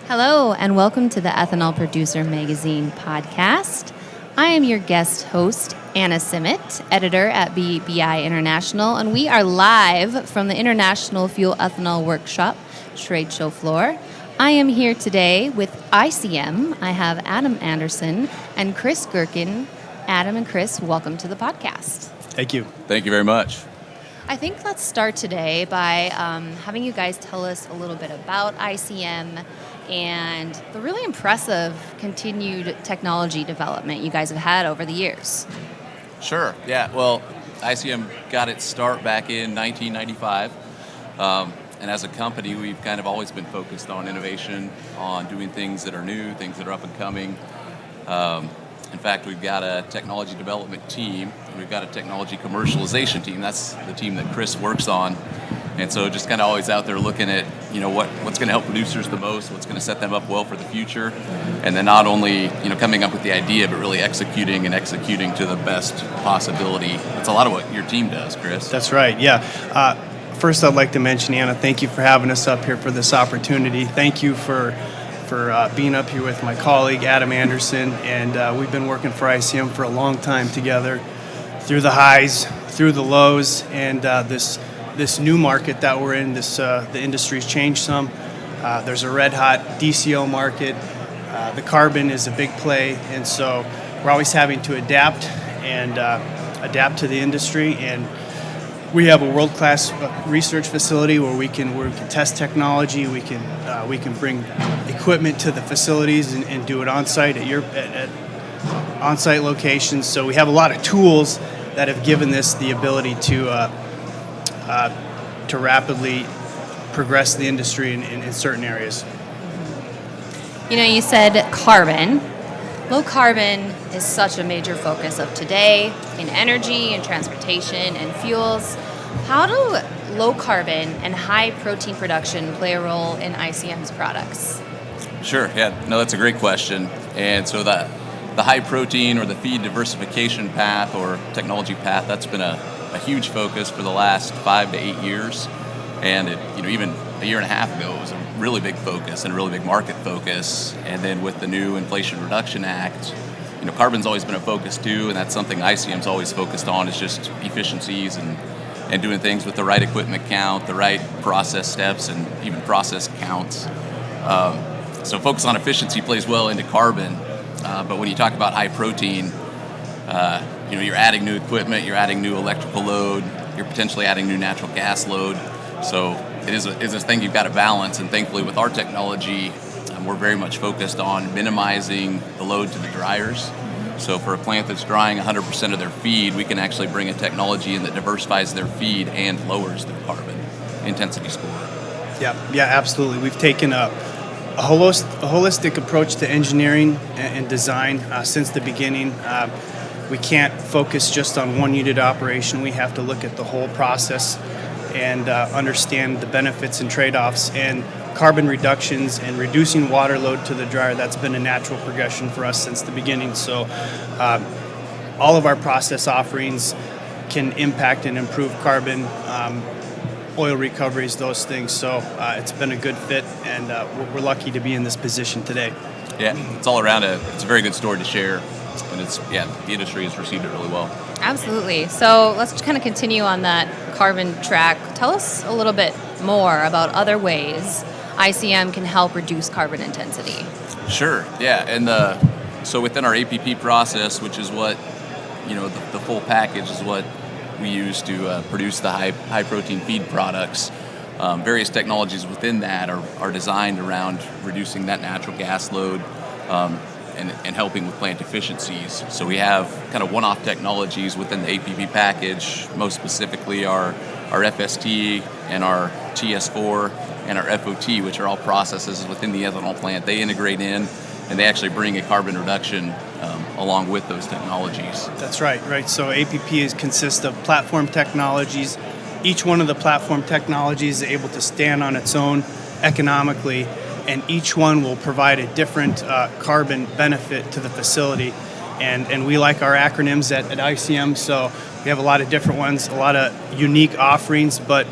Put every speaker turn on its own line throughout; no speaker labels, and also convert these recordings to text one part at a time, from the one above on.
Hello, and welcome to the Ethanol Producer Magazine podcast. I am your guest host, Anna Simet, editor at BBI International, and we are live from the International Fuel Ethanol Workshop trade show floor. I am here today with ICM. I have Adam Anderson and Chris Gerken. Adam and Chris, welcome to the podcast.
Thank you.
Thank you very much.
I think let's start today by having you guys tell us a little bit about ICM and the really impressive continued technology development you guys have had over the years.
Sure. Yeah. Well, ICM got its start back in 1995. And as a company, we've kind of always been focused on innovation, on doing things that are new, things that are up and coming. In fact, we've got a technology development team, and we've got a technology commercialization team. That's the team that Chris works on. And so just kind of always out there looking at, what's going to help producers the most, what's going to set them up well for the future. And then not only, coming up with the idea, but really executing to the best possibility. That's a lot of what your team does, Chris.
That's right, yeah. First, I'd like to mention, Anna, thank you for having us up here for this opportunity. Thank you for being up here with my colleague, Adam Anderson. And we've been working for ICM for a long time together, through the highs, through the lows, and this new market that we're in, the industry's changed some. There's a red hot DCO market. The carbon is a big play, and so we're always having to adapt to the industry. And we have a world-class research facility where we can test technology. We can bring equipment to the facilities and do it on site at on-site locations. So we have a lot of tools that have given this the ability to rapidly progress the industry in certain areas.
You said carbon. Low carbon is such a major focus of today in energy and transportation and fuels. How do low carbon and high protein production play a role in ICM's products?
Sure, yeah, no, that's a great question. And so the high protein or the feed diversification path or technology path, that's been a huge focus for the last 5 to 8 years. And even a year and a half ago, it was a really big focus and a really big market focus. And then with the new Inflation Reduction Act, carbon's always been a focus too, and that's something ICM's always focused on, is just efficiencies and doing things with the right equipment count, the right process steps, and even process counts. So focus on efficiency plays well into carbon, but when you talk about high protein, you're adding new equipment, you're adding new electrical load, you're potentially adding new natural gas load. So it is a thing you've got to balance, and thankfully with our technology, we're very much focused on minimizing the load to the dryers. So for a plant that's drying 100% of their feed, we can actually bring a technology in that diversifies their feed and lowers their carbon intensity score.
Yeah, absolutely. We've taken a holistic approach to engineering and design since the beginning. We can't focus just on one unit operation. We have to look at the whole process and understand the benefits and trade-offs, and carbon reductions and reducing water load to the dryer. That's been a natural progression for us since the beginning. So all of our process offerings can impact and improve carbon, oil recoveries, those things. So it's been a good fit, and we're lucky to be in this position today.
Yeah, it's all around it's a very good story to share, and the industry has received it really well.
Absolutely. So let's kind of continue on that carbon track. Tell us a little bit more about other ways ICM can help reduce carbon intensity.
Sure, yeah, and so within our APP process, which is what, the full package is what we use to produce the high protein feed products. Various technologies within that are designed around reducing that natural gas load and helping with plant efficiencies. So we have kind of one-off technologies within the APP package, most specifically our FST and our TS4 and our FOT, which are all processes within the ethanol plant. They integrate in, and they actually bring a carbon reduction along with those technologies.
That's right. So APP consists of platform technologies. Each one of the platform technologies is able to stand on its own economically, and each one will provide a different carbon benefit to the facility. And we like our acronyms at ICM, so we have a lot of different ones, a lot of unique offerings, but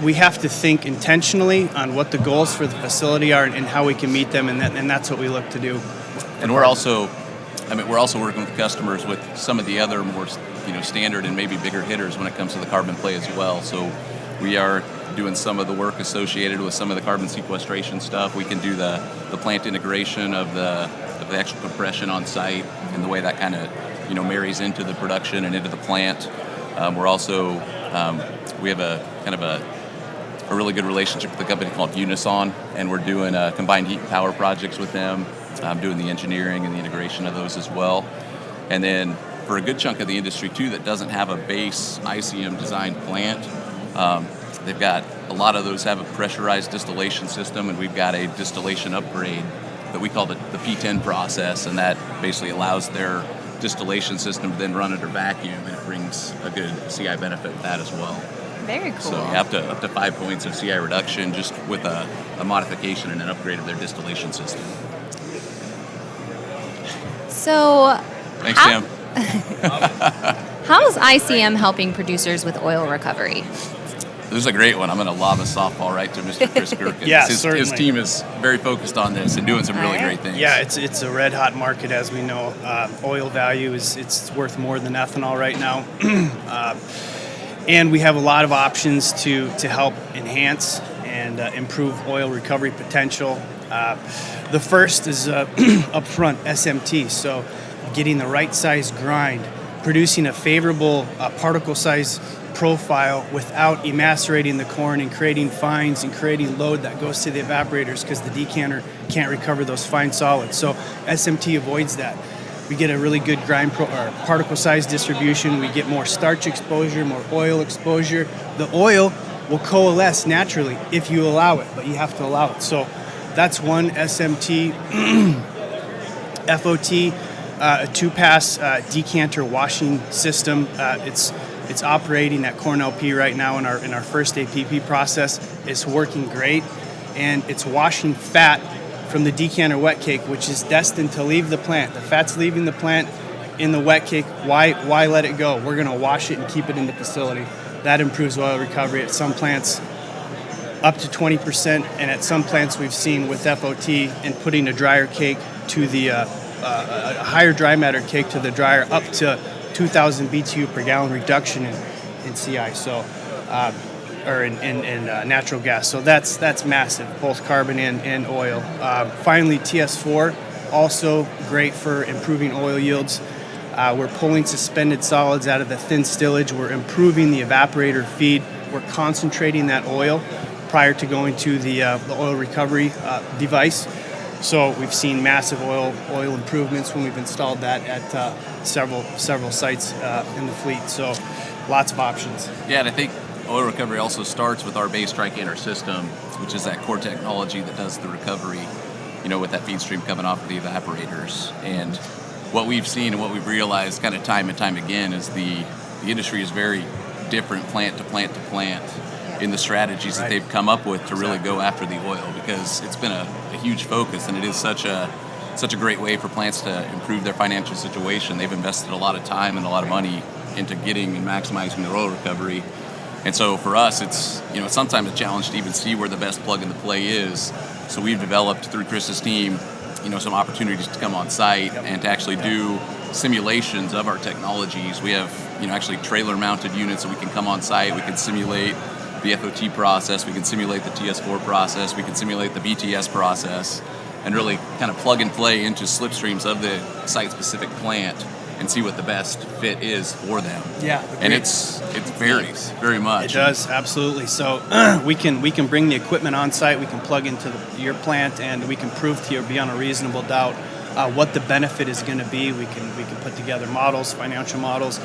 we have to think intentionally on what the goals for the facility are and how we can meet them, and that's what we look to do.
And we're also working with customers with some of the other more, standard and maybe bigger hitters when it comes to the carbon play as well. So we are doing some of the work associated with some of the carbon sequestration stuff. We can do the plant integration of the actual compression on site and the way that kind of marries into the production and into the plant. We're also we have a kind of a really good relationship with a company called Unison, and we're doing combined heat and power projects with them. Doing the engineering and the integration of those as well. And then for a good chunk of the industry too that doesn't have a base ICM designed plant, they've got a lot of those have a pressurized distillation system, and we've got a distillation upgrade that we call the P10 process, and that basically allows their distillation system to then run under vacuum, and it brings a good CI benefit with that as well.
Very cool.
So up to 5 points of CI reduction just with a modification and an upgrade of their distillation system.
So,
thanks, Tim.
How is ICM helping producers with oil recovery?
This is a great one. I'm going to lob a softball right to Mr. Chris Gerken.
Yeah,
certainly. His team is very focused on this and doing some really great things.
Yeah, it's a red hot market, as we know. Oil value it's worth more than ethanol right now, and we have a lot of options to help enhance and improve oil recovery potential. The first is upfront SMT, so getting the right size grind, producing a favorable particle size profile without emascerating the corn and creating fines and creating load that goes to the evaporators because the decanter can't recover those fine solids. So SMT avoids that. We get a really good grind or particle size distribution. We get more starch exposure, more oil exposure. The oil will coalesce naturally if you allow it, but you have to allow it. So that's one SMT. FOT, a two-pass decanter washing system. It's operating at Corn LP right now in our first APP process. It's working great, and it's washing fat from the decanter wet cake, which is destined to leave the plant. The fat's leaving the plant in the wet cake. Why let it go? We're going to wash it and keep it in the facility. That improves oil recovery at some plants up to 20%, and at some plants we've seen with FOT and putting a drier cake to the a higher dry matter cake to the dryer up to 2,000 BTU per gallon reduction in CI, so or in natural gas. So that's massive, both carbon and oil. Finally, TS4, also great for improving oil yields. We're pulling suspended solids out of the thin stillage. We're improving the evaporator feed. We're concentrating that oil prior to going to the oil recovery device. So we've seen massive oil improvements when we've installed that at several sites in the fleet. So lots of options.
Yeah, and I think oil recovery also starts with our base tricanter system, which is that core technology that does the recovery, with that feed stream coming off of the evaporators. And what we've seen and what we've realized kind of time and time again is the industry is very different plant to plant to plant in the strategies that they've come up with to really go after the oil, because it's been a huge focus, and it is such a great way for plants to improve their financial situation. They've invested a lot of time and a lot of money into getting and maximizing their oil recovery. And so for us, it's sometimes a challenge to even see where the best plug in the play is. So we've developed through Chris's team, some opportunities to come on site and to actually do simulations of our technologies. We have actually trailer mounted units that we can come on site. We can simulate the FOT process, we can simulate the TS4 process, we can simulate the BTS process, and really kind of plug and play into slipstreams of the site-specific plant and see what the best fit is for them.
Yeah,
and it varies very much.
It does, absolutely. So we can bring the equipment on site, we can plug into your plant, and we can prove to you beyond a reasonable doubt what the benefit is going to be. We can put together models, financial models.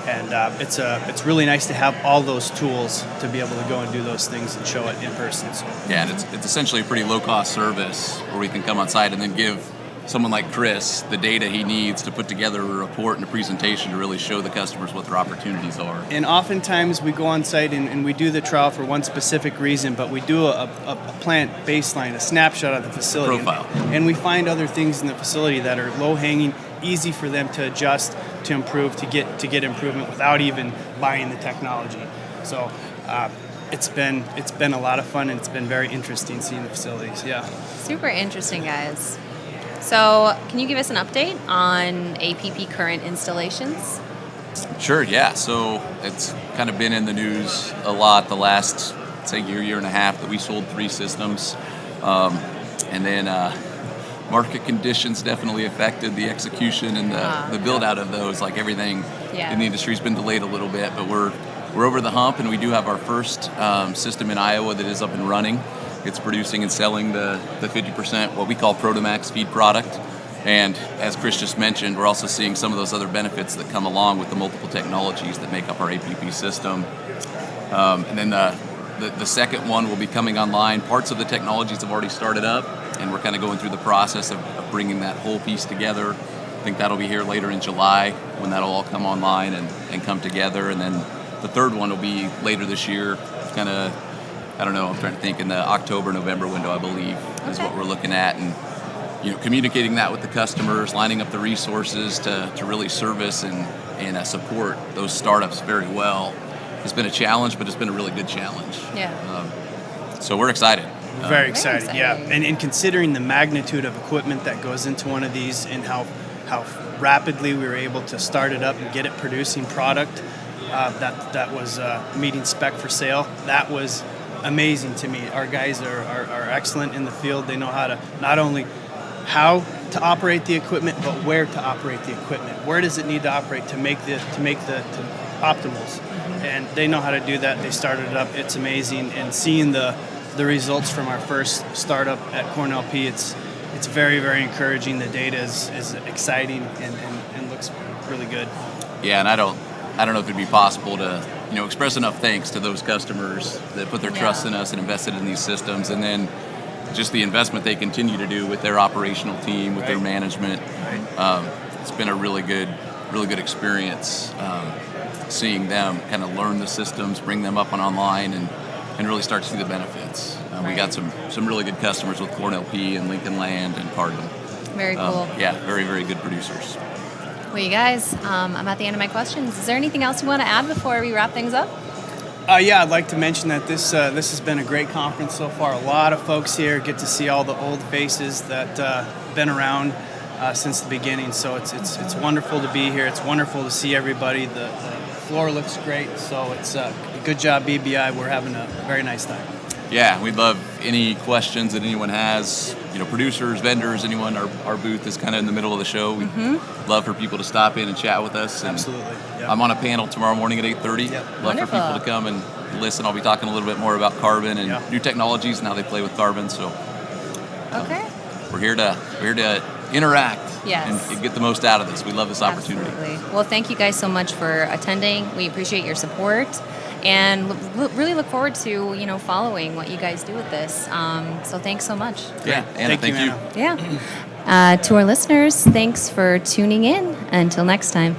And it's really nice to have all those tools to be able to go and do those things and show it in person. So.
Yeah, and it's essentially a pretty low-cost service where we can come on site and then give someone like Chris the data he needs to put together a report and a presentation to really show the customers what their opportunities are.
And oftentimes we go on site and we do the trial for one specific reason, but we do a plant baseline, a snapshot of the facility.
Profile.
And we find other things in the facility that are low-hanging, easy for them to adjust, to improve, to get improvement without even buying the technology. So it's been a lot of fun, and it's been very interesting seeing the facilities. Yeah.
Super interesting, guys. So, can you give us an update on APP current installations?
Sure, yeah. So it's kind of been in the news a lot the last, say, year and a half that we sold 3 systems. And then market conditions definitely affected the execution and the build out of those. Like everything in the industry has been delayed a little bit, but we're over the hump, and we do have our first system in Iowa that is up and running. It's producing and selling the 50% what we call Protomax feed product. And as Chris just mentioned, we're also seeing some of those other benefits that come along with the multiple technologies that make up our APP system. And then the second one will be coming online. Parts of the technologies have already started up, and we're kind of going through the process of bringing that whole piece together. I think that'll be here later in July when that'll all come online and come together. And then the third one will be later this year, kind of, I don't know, I'm trying to think, in the October-November window, I believe, is what we're looking at. And communicating that with the customers, lining up the resources to really service and support those startups very well has been a challenge, but it's been a really good challenge.
Yeah.
So we're excited.
Very excited, yeah. And considering the magnitude of equipment that goes into one of these and how rapidly we were able to start it up and get it producing product that was meeting spec for sale, that was amazing to me. Our guys are excellent in the field. They know not only how to operate the equipment, but where to operate the equipment. Where does it need to operate to make the optimals? And they know how to do that. They started it up. It's amazing. And seeing the results from our first startup at Cornell P, it's very, very encouraging. The data is exciting and looks really good.
Yeah, and I don't know if it'd be possible to express enough thanks to those customers that put their trust in us and invested in these systems, and then just the investment they continue to do with their operational team, with their management. It's been a really good experience seeing them kind of learn the systems, bring them up and online, and really start to see the benefits. We got some really good customers with Cornell P and Lincoln Land and Cardin.
Very cool.
Yeah, very, very good producers.
Well, you guys, I'm at the end of my questions. Is there anything else you want to add before we wrap things up?
Yeah, I'd like to mention that this has been a great conference so far. A lot of folks here get to see all the old faces that been around since the beginning. So it's wonderful to be here. It's wonderful to see everybody. The floor looks great. So it's a good job, BBI. We're having a very nice time.
Yeah, we'd love any questions that anyone has. Producers, vendors, anyone. Our booth is kind of in the middle of the show. We'd love for people to stop in and chat with us. And
absolutely. Yep.
I'm on a panel tomorrow morning at 8:30.
Yep.
Love
Wonderful.
for people to come and listen. I'll be talking a little bit more about carbon and new technologies and how they play with carbon. So
Okay.
we're here to interact and get the most out of this. We love this opportunity.
Absolutely. Well, thank you guys so much for attending. We appreciate your support, and really look forward to following what you guys do with this. So thanks so much.
Yeah, Anna, thank you.
Yeah. To our listeners, thanks for tuning in. Until next time.